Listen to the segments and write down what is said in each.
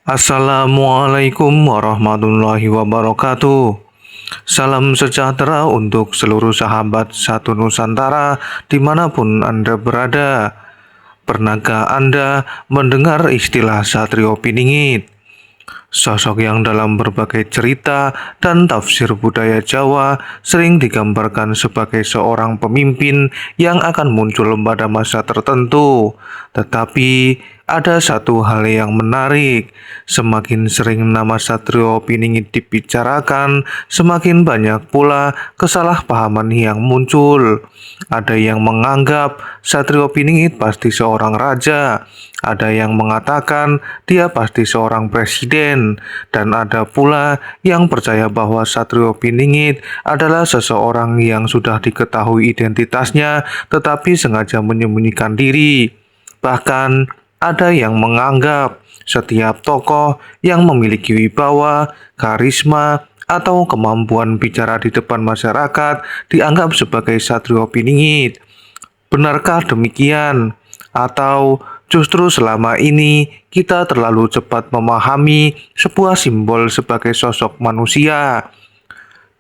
Assalamualaikum warahmatullahi wabarakatuh. Salam sejahtera untuk seluruh sahabat satu Nusantara dimanapun Anda berada. Pernahkah Anda mendengar istilah Satrio Piningit? Sosok yang dalam berbagai cerita dan tafsir budaya Jawa sering digambarkan sebagai seorang pemimpin yang akan muncul pada masa tertentu. Tetapi ada satu hal yang menarik, semakin sering nama Satrio Piningit dibicarakan, semakin banyak pula kesalahpahaman yang muncul. Ada yang menganggap Satrio Piningit pasti seorang raja, ada yang mengatakan dia pasti seorang presiden, dan ada pula yang percaya bahwa Satrio Piningit adalah seseorang yang sudah diketahui identitasnya tetapi sengaja menyembunyikan diri. Bahkan ada yang menganggap setiap tokoh yang memiliki wibawa, karisma, atau kemampuan bicara di depan masyarakat dianggap sebagai Satrio Piningit. Benarkah demikian? Atau justru selama ini kita terlalu cepat memahami sebuah simbol sebagai sosok manusia?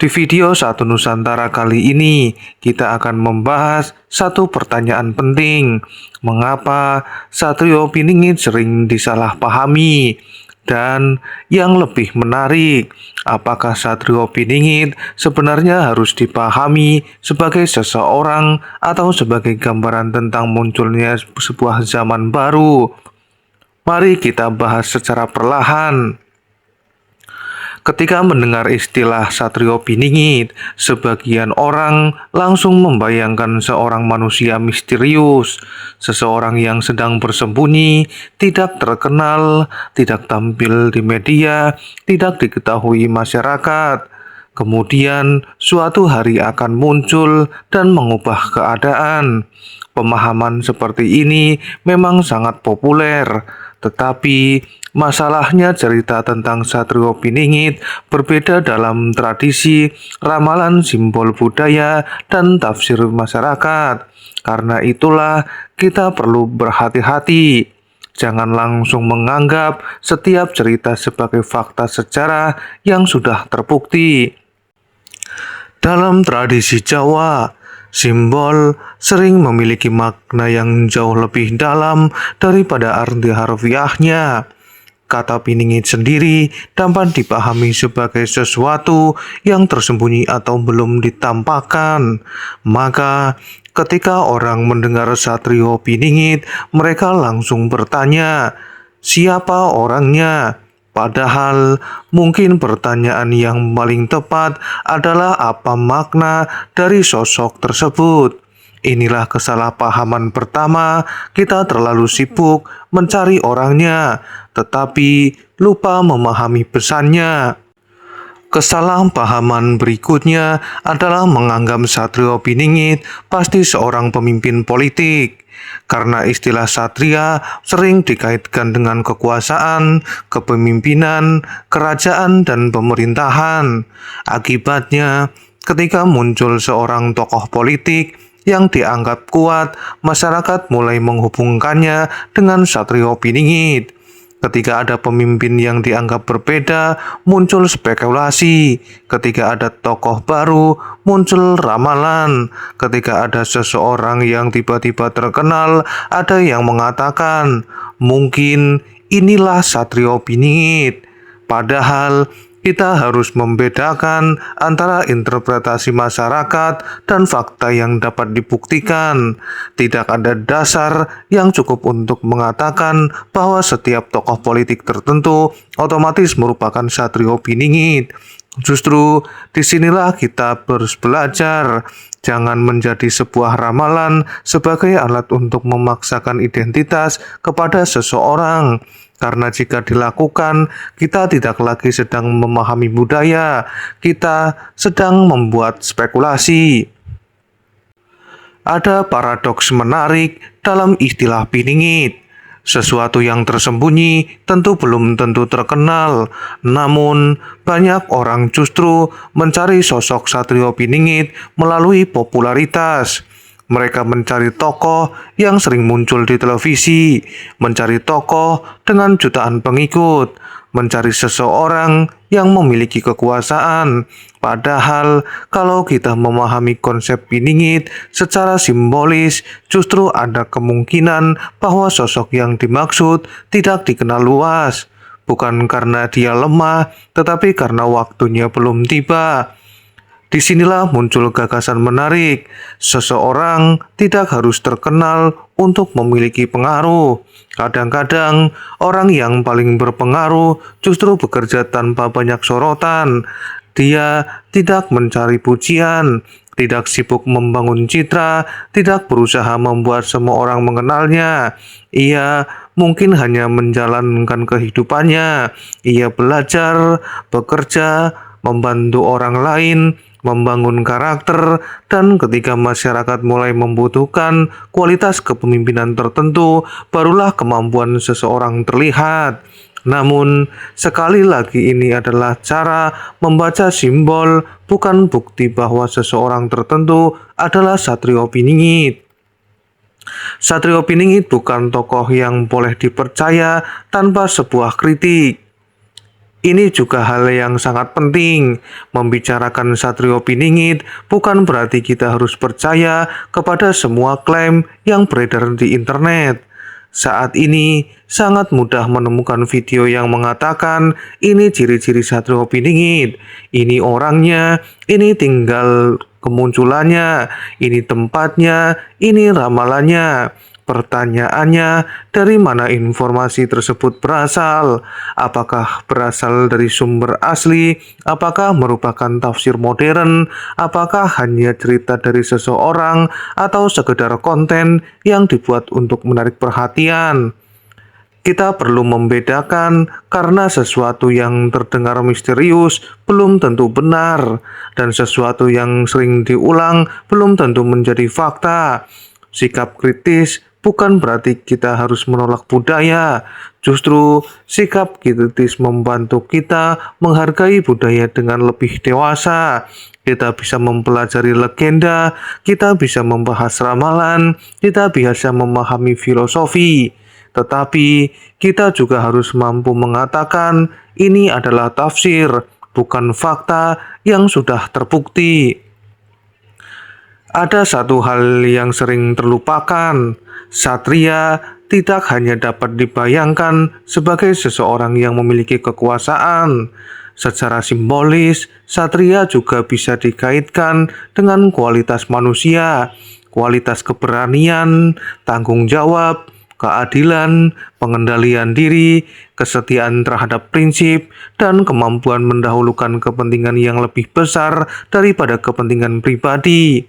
Di video Satu Nusantara kali ini, kita akan membahas satu pertanyaan penting. Mengapa Satrio Piningit sering disalahpahami? Dan yang lebih menarik, apakah Satrio Piningit sebenarnya harus dipahami sebagai seseorang atau sebagai gambaran tentang munculnya sebuah zaman baru? Mari kita bahas secara perlahan. Ketika mendengar istilah Satrio Piningit, sebagian orang langsung membayangkan seorang manusia misterius, seseorang yang sedang bersembunyi, tidak terkenal, tidak tampil di media, tidak diketahui masyarakat. Kemudian suatu hari akan muncul dan mengubah keadaan. Pemahaman seperti ini memang sangat populer, tetapi masalahnya cerita tentang Satrio Piningit berbeda dalam tradisi, ramalan simbol budaya, dan tafsir masyarakat. Karena itulah kita perlu berhati-hati. Jangan langsung menganggap setiap cerita sebagai fakta sejarah yang sudah terbukti. Dalam tradisi Jawa, simbol sering memiliki makna yang jauh lebih dalam daripada arti harfiahnya. Kata Piningit sendiri dapat dipahami sebagai sesuatu yang tersembunyi atau belum ditampakkan. Maka, ketika orang mendengar Satrio Piningit, mereka langsung bertanya, siapa orangnya? Padahal mungkin pertanyaan yang paling tepat adalah apa makna dari sosok tersebut. Inilah kesalahpahaman pertama, kita terlalu sibuk mencari orangnya, tetapi lupa memahami pesannya. Kesalahpahaman berikutnya adalah menganggap Satrio Piningit pasti seorang pemimpin politik. Karena istilah satria sering dikaitkan dengan kekuasaan, kepemimpinan, kerajaan, dan pemerintahan. Akibatnya, ketika muncul seorang tokoh politik yang dianggap kuat, masyarakat mulai menghubungkannya dengan Satrio Piningit. Ketika ada pemimpin yang dianggap berbeda, muncul spekulasi. Ketika ada tokoh baru, muncul ramalan. Ketika ada seseorang yang tiba-tiba terkenal, ada yang mengatakan, mungkin inilah Satrio Piningit. Padahal kita harus membedakan antara interpretasi masyarakat dan fakta yang dapat dibuktikan. Tidak ada dasar yang cukup untuk mengatakan bahwa setiap tokoh politik tertentu otomatis merupakan Satrio Piningit. Justru disinilah kita harus belajar. Jangan menjadi sebuah ramalan sebagai alat untuk memaksakan identitas kepada seseorang. Karena jika dilakukan, kita tidak lagi sedang memahami budaya, kita sedang membuat spekulasi. Ada paradoks menarik dalam istilah Piningit. Sesuatu yang tersembunyi tentu belum tentu terkenal, namun banyak orang justru mencari sosok Satrio Piningit melalui popularitas. Mereka mencari tokoh yang sering muncul di televisi, mencari tokoh dengan jutaan pengikut, mencari seseorang yang memiliki kekuasaan. Padahal kalau kita memahami konsep piningit secara simbolis, justru ada kemungkinan bahwa sosok yang dimaksud tidak dikenal luas. Bukan karena dia lemah, tetapi karena waktunya belum tiba. Disinilah muncul gagasan menarik. Seseorang tidak harus terkenal untuk memiliki pengaruh. Kadang-kadang orang yang paling berpengaruh justru bekerja tanpa banyak sorotan. Dia tidak mencari pujian, tidak sibuk membangun citra, tidak berusaha membuat semua orang mengenalnya. Ia mungkin hanya menjalankan kehidupannya. Ia belajar, bekerja, membantu orang lain, membangun karakter, dan ketika masyarakat mulai membutuhkan kualitas kepemimpinan tertentu, barulah kemampuan seseorang terlihat. Namun, sekali lagi ini adalah cara membaca simbol, bukan bukti bahwa seseorang tertentu adalah Satrio Piningit. Satrio Piningit bukan tokoh yang boleh dipercaya tanpa sebuah kritik. Ini juga hal yang sangat penting. Membicarakan Satrio Piningit bukan berarti kita harus percaya kepada semua klaim yang beredar di internet. Saat ini sangat mudah menemukan video yang mengatakan ini ciri-ciri Satrio Piningit, ini orangnya, ini tinggal kemunculannya, ini tempatnya, ini ramalannya. Pertanyaannya, dari mana informasi tersebut berasal? Apakah berasal dari sumber asli? Apakah merupakan tafsir modern? Apakah hanya cerita dari seseorang? Atau sekedar konten yang dibuat untuk menarik perhatian? Kita perlu membedakan karena sesuatu yang terdengar misterius belum tentu benar, dan sesuatu yang sering diulang belum tentu menjadi fakta. Sikap kritis bukan berarti kita harus menolak budaya. Justru sikap kritis membantu kita menghargai budaya dengan lebih dewasa. Kita bisa mempelajari legenda, kita bisa membahas ramalan, kita bisa memahami filosofi. Tetapi kita juga harus mampu mengatakan ini adalah tafsir, bukan fakta yang sudah terbukti. Ada satu hal yang sering terlupakan. Satria tidak hanya dapat dibayangkan sebagai seseorang yang memiliki kekuasaan. Secara simbolis, Satria juga bisa dikaitkan dengan kualitas manusia, kualitas keberanian, tanggung jawab, keadilan, pengendalian diri, kesetiaan terhadap prinsip, dan kemampuan mendahulukan kepentingan yang lebih besar daripada kepentingan pribadi.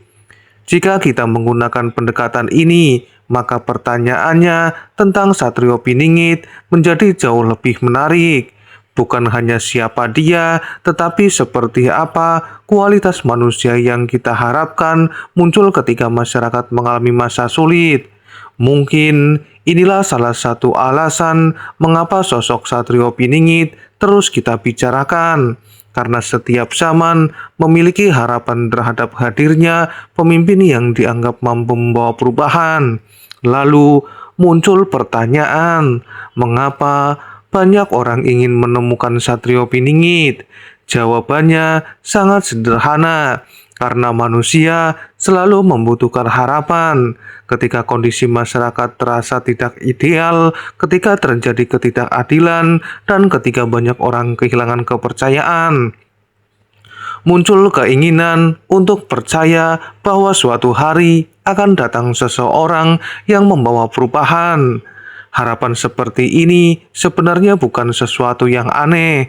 Jika kita menggunakan pendekatan ini, maka pertanyaannya tentang Satrio Piningit menjadi jauh lebih menarik. Bukan hanya siapa dia, tetapi seperti apa kualitas manusia yang kita harapkan muncul ketika masyarakat mengalami masa sulit. Mungkin inilah salah satu alasan mengapa sosok Satrio Piningit terus kita bicarakan. Karena setiap zaman memiliki harapan terhadap hadirnya pemimpin yang dianggap mampu membawa perubahan. Lalu muncul pertanyaan, mengapa banyak orang ingin menemukan Satrio Piningit? Jawabannya sangat sederhana, karena manusia selalu membutuhkan harapan. Ketika kondisi masyarakat terasa tidak ideal, ketika terjadi ketidakadilan, dan ketika banyak orang kehilangan kepercayaan, muncul keinginan untuk percaya bahwa suatu hari akan datang seseorang yang membawa perubahan. Harapan seperti ini sebenarnya bukan sesuatu yang aneh.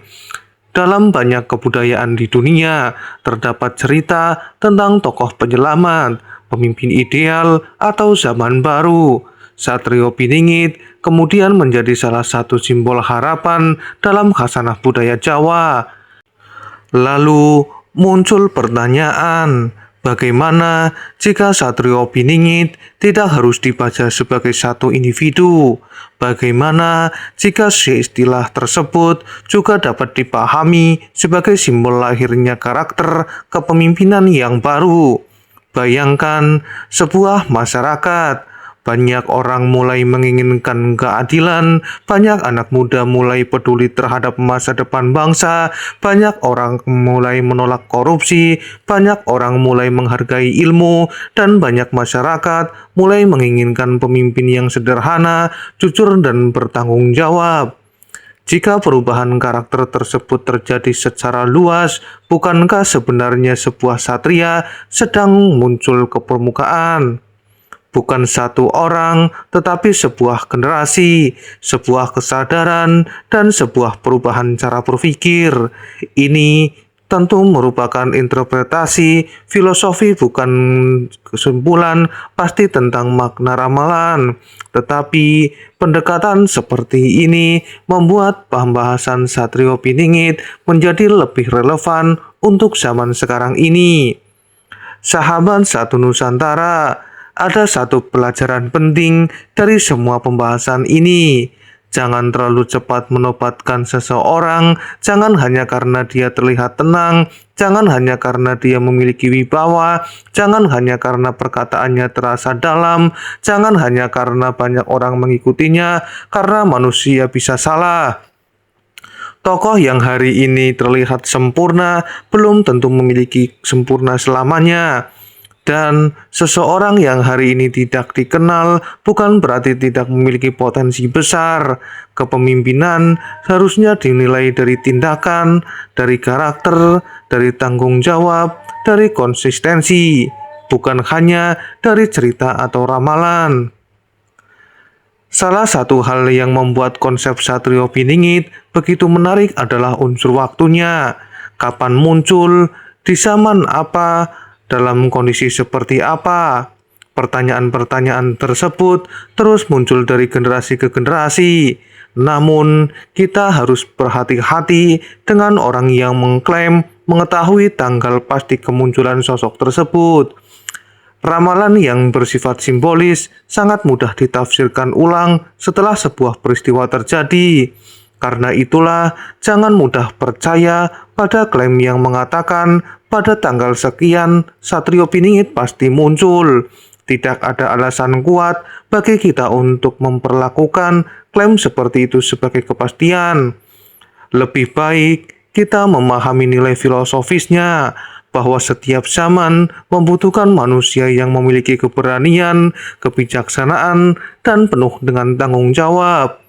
Dalam banyak kebudayaan di dunia, terdapat cerita tentang tokoh penyelamat, pemimpin ideal, atau zaman baru. Satrio Piningit kemudian menjadi salah satu simbol harapan dalam khasanah budaya Jawa. Lalu muncul pertanyaan, bagaimana jika Satrio Piningit tidak harus dibaca sebagai satu individu? Bagaimana jika istilah tersebut juga dapat dipahami sebagai simbol lahirnya karakter kepemimpinan yang baru? Bayangkan sebuah masyarakat Banyak orang mulai menginginkan keadilan, banyak anak muda mulai peduli terhadap masa depan bangsa, banyak orang mulai menolak korupsi, banyak orang mulai menghargai ilmu, dan banyak masyarakat mulai menginginkan pemimpin yang sederhana, jujur, dan bertanggung jawab. Jika perubahan karakter tersebut terjadi secara luas, bukankah sebenarnya sebuah satria sedang muncul ke permukaan? Bukan satu orang, tetapi sebuah generasi, sebuah kesadaran, dan sebuah perubahan cara berpikir. Ini tentu merupakan interpretasi filosofi, bukan kesimpulan pasti tentang makna ramalan. Tetapi pendekatan seperti ini membuat pembahasan Satrio Piningit menjadi lebih relevan untuk zaman sekarang ini. Sahabat Satu Nusantara, ada satu pelajaran penting dari semua pembahasan ini. Jangan terlalu cepat menobatkan seseorang, jangan hanya karena dia terlihat tenang, jangan hanya karena dia memiliki wibawa, jangan hanya karena perkataannya terasa dalam, jangan hanya karena banyak orang mengikutinya, karena manusia bisa salah. Tokoh yang hari ini terlihat sempurna belum tentu memiliki sempurna selamanya. Dan seseorang yang hari ini tidak dikenal bukan berarti tidak memiliki potensi besar. Kepemimpinan harusnya dinilai dari tindakan, dari karakter, dari tanggung jawab, dari konsistensi, bukan hanya dari cerita atau ramalan. Salah satu hal yang membuat konsep Satrio Piningit begitu menarik adalah unsur waktunya. Kapan muncul, di zaman apa, dalam kondisi seperti apa. Pertanyaan-pertanyaan tersebut terus muncul dari generasi ke generasi. Namun, kita harus berhati-hati dengan orang yang mengklaim mengetahui tanggal pasti kemunculan sosok tersebut. Ramalan yang bersifat simbolis sangat mudah ditafsirkan ulang setelah sebuah peristiwa terjadi. Karena itulah, jangan mudah percaya pada klaim yang mengatakan pada tanggal sekian Satrio Piningit pasti muncul. Tidak ada alasan kuat bagi kita untuk memperlakukan klaim seperti itu sebagai kepastian. Lebih baik kita memahami nilai filosofisnya, bahwa setiap zaman membutuhkan manusia yang memiliki keberanian, kebijaksanaan, dan penuh dengan tanggung jawab.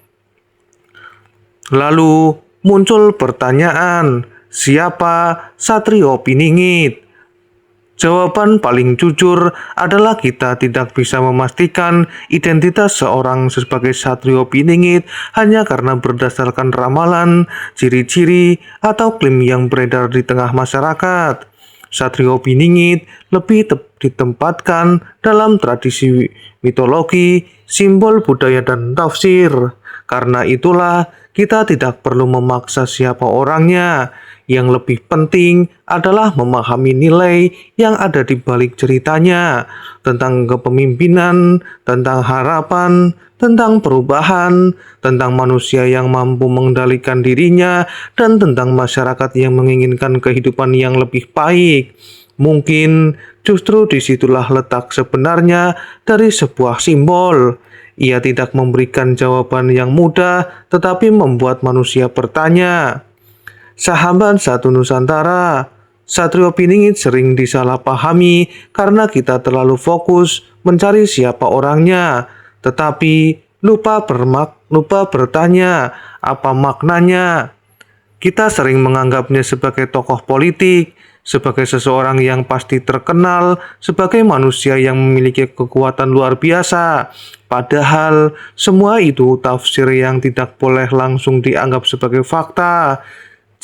Lalu muncul pertanyaan, siapa Satrio Piningit? Jawaban paling jujur adalah kita tidak bisa memastikan identitas seorang sebagai Satrio Piningit hanya karena berdasarkan ramalan, ciri-ciri, atau klaim yang beredar di tengah masyarakat. Satrio Piningit lebih ditempatkan dalam tradisi mitologi, simbol budaya, dan tafsir. Karena itulah, kita tidak perlu memaksa siapa orangnya. Yang lebih penting adalah memahami nilai yang ada di balik ceritanya, tentang kepemimpinan, tentang harapan, tentang perubahan, tentang manusia yang mampu mengendalikan dirinya, dan tentang masyarakat yang menginginkan kehidupan yang lebih baik. Mungkin justru disitulah letak sebenarnya dari sebuah simbol. Ia tidak memberikan jawaban yang mudah, tetapi membuat manusia bertanya. Sahabat Satu Nusantara, Satrio Piningit sering disalahpahami karena kita terlalu fokus mencari siapa orangnya, tetapi lupa bertanya apa maknanya. Kita sering menganggapnya sebagai tokoh politik, sebagai seseorang yang pasti terkenal, sebagai manusia yang memiliki kekuatan luar biasa. Padahal semua itu tafsir yang tidak boleh langsung dianggap sebagai fakta.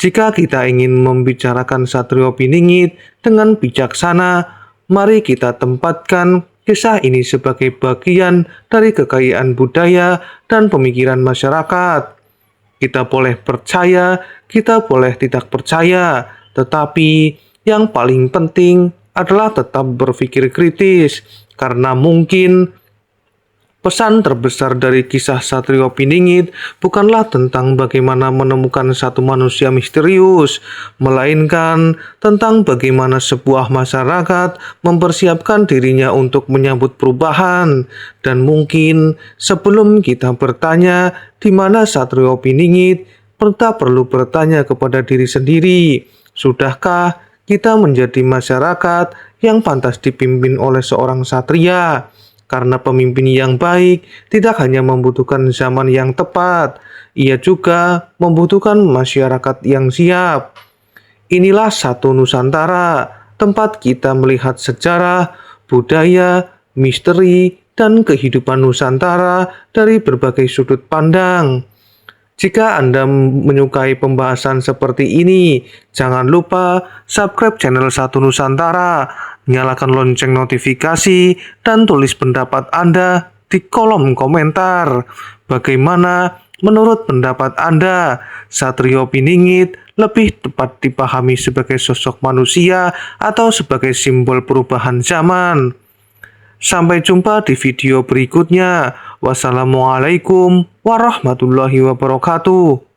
Jika kita ingin membicarakan Satrio Piningit dengan bijaksana, mari kita tempatkan kisah ini sebagai bagian dari kekayaan budaya dan pemikiran masyarakat. Kita boleh percaya, kita boleh tidak percaya, tetapi yang paling penting adalah tetap berpikir kritis, karena mungkin Pesan terbesar dari kisah Satrio Piningit bukanlah tentang bagaimana menemukan satu manusia misterius, melainkan tentang bagaimana sebuah masyarakat mempersiapkan dirinya untuk menyambut perubahan. Dan mungkin sebelum kita bertanya di mana Satrio Piningit, kita perlu bertanya kepada diri sendiri, sudahkah kita menjadi masyarakat yang pantas dipimpin oleh seorang satria? Karena pemimpin yang baik tidak hanya membutuhkan zaman yang tepat, ia juga membutuhkan masyarakat yang siap. Inilah satu Nusantara, tempat kita melihat sejarah, budaya, misteri, dan kehidupan Nusantara dari berbagai sudut pandang. Jika Anda menyukai pembahasan seperti ini, jangan lupa subscribe channel Satu Nusantara, nyalakan lonceng notifikasi, dan tulis pendapat Anda di kolom komentar. Bagaimana menurut pendapat Anda, Satrio Piningit lebih tepat dipahami sebagai sosok manusia atau sebagai simbol perubahan zaman? Sampai jumpa di video berikutnya. Wassalamualaikum warahmatullahi wabarakatuh.